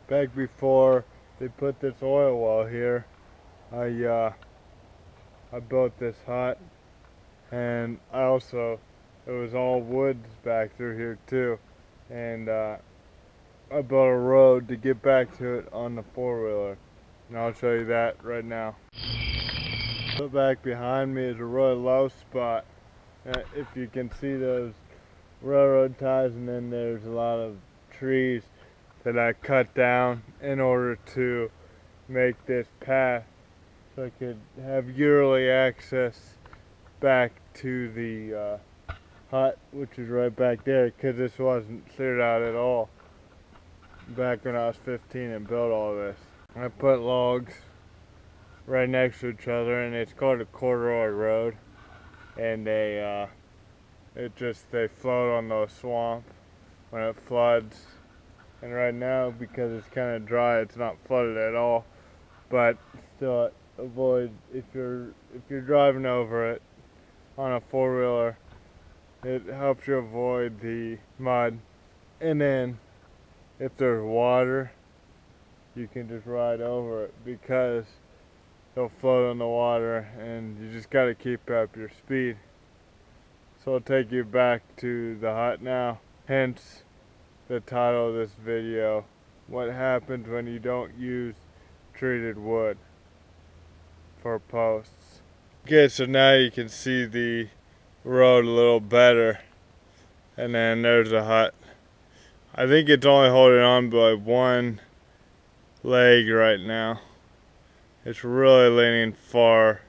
back before they put this oil well here, I built this hut, and it was all woods back through here too, and I built a road to get back to it on the four-wheeler, and I'll show you that right now. So back behind me is a really low spot. If you can see those railroad ties, and then there's a lot of trees that I cut down in order to make this path so I could have yearly access back to the hut, which is right back there, because this wasn't cleared out at all back when I was 15 and built all this. I put logs right next to each other, and it's called a corduroy road, and they float on the swamp when it floods. And right now, because it's kind of dry, it's not flooded at all, but still avoid, if you're driving over it on a four-wheeler, it helps you avoid the mud. And then if there's water, you can just ride over it because it'll float on the water, and you just got to keep up your speed. So I'll take you back to the hut now, hence the title of this video, what happens when you don't use treated wood for posts. Okay, so now you can see the road a little better, and then there's the hut. I think it's only holding on by one leg right now. It's really leaning far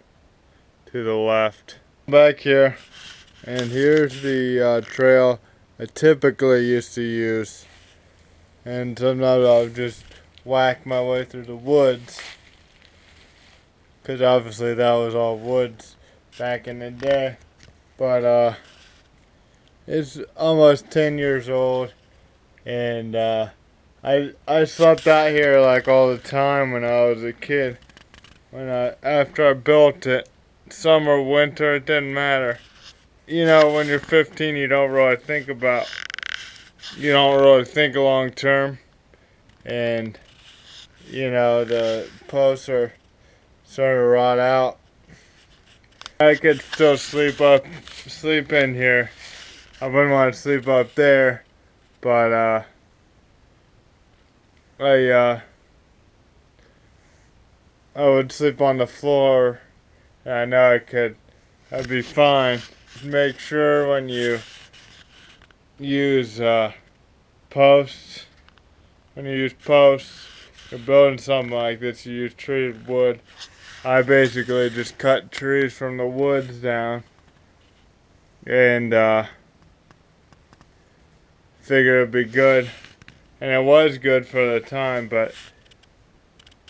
to the left. Back here, and here's the trail I typically used to use, and sometimes I'll just whack my way through the woods, because obviously that was all woods back in the day. But it's almost 10 years old, and I slept out here like all the time when I was a kid. After I built it, summer, winter, it didn't matter. You know, when you're 15, you don't really think long term, and you know, the posts are starting to rot out. I could still sleep in here. I wouldn't want to sleep up there, but I would sleep on the floor, and I know I'd be fine. Make sure when you use posts, you're building something like this, you use treated wood. I basically just cut trees from the woods down, and figured it'd be good, and it was good for the time, but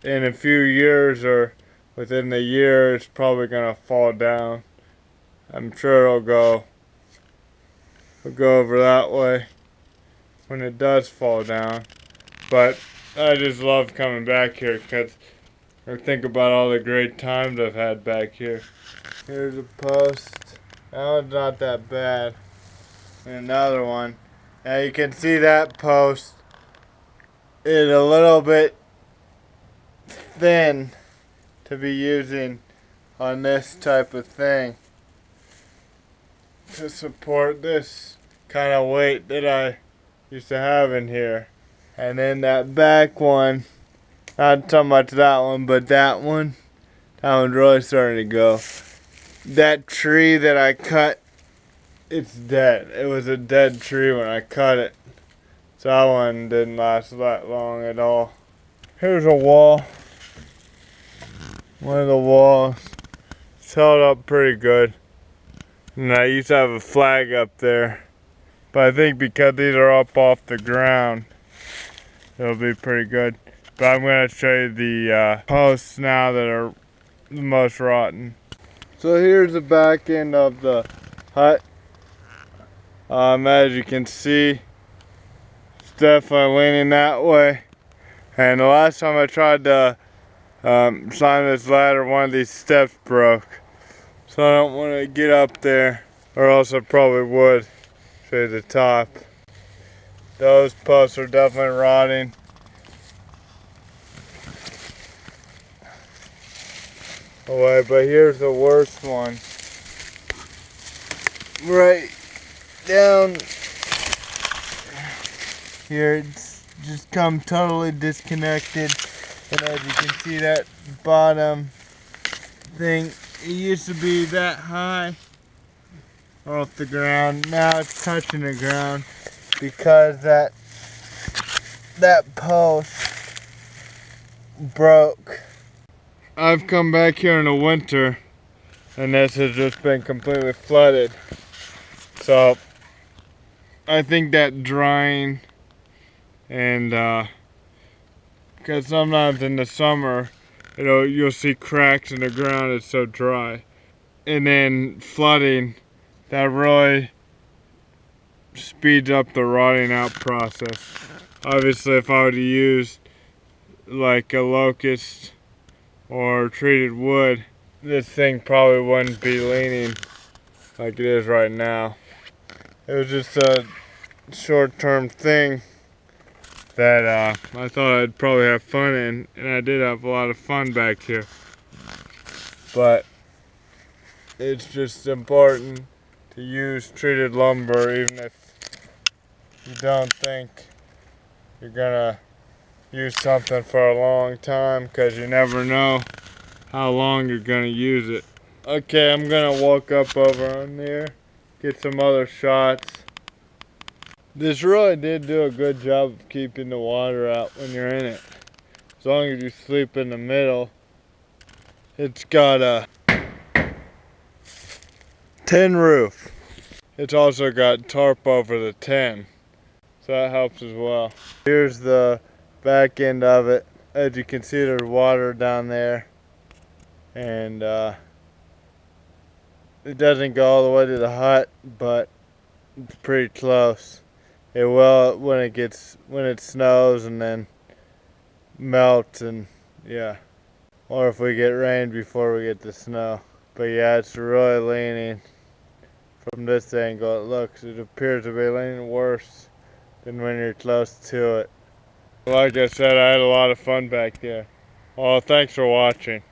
in a few years or within the year, it's probably gonna fall down. I'm sure it'll go over that way when it does fall down. But I just love coming back here because I think about all the great times I've had back here. Here's a post. That one's not that bad. And another one. Now you can see that post is a little bit thin to be using on this type of thing to support this kind of weight that I used to have in here. And then that back one, not so much that one, but that one's really starting to go. That tree that I cut, it's dead. It was a dead tree when I cut it, so that one didn't last that long at all. Here's a wall. One of the walls. It's held up pretty good. And I used to have a flag up there, but I think because these are up off the ground, it'll be pretty good. But I'm going to show you the posts now that are the most rotten. So here's the back end of the hut. As you can see, it's definitely leaning that way. And the last time I tried to climb this ladder, one of these steps broke. So I don't want to get up there, or else I probably would. Show you the top. Those posts are definitely rotting. away, but here's the worst one. Right down here, it's just come totally disconnected, and as you can see, that bottom thing, it used to be that high off the ground. Now it's touching the ground because that post broke. I've come back here in the winter and this has just been completely flooded. So I think that drying and because sometimes in the summer you'll see cracks in the ground, it's so dry. And then flooding, that really speeds up the rotting out process. Obviously if I would have used like a locust or treated wood, this thing probably wouldn't be leaning like it is right now. It was just a short-term thing that I thought I'd probably have fun in, and I did have a lot of fun back here. But it's just important to use treated lumber even if you don't think you're gonna use something for a long time, because you never know how long you're gonna use it. Okay, I'm gonna walk up over on there, get some other shots. This really did do a good job of keeping the water out when you're in it. As long as you sleep in the middle. It's got a tin roof. It's also got tarp over the tin, so that helps as well. Here's the back end of it. As you can see, there's water down there, and it doesn't go all the way to the hut, but it's pretty close. It will when it snows and then melts, and yeah, or if we get rain before we get the snow. But yeah, it's really leaning from this angle. It appears to be leaning worse than when you're close to it. Like I said, I had a lot of fun back there. Well, thanks for watching.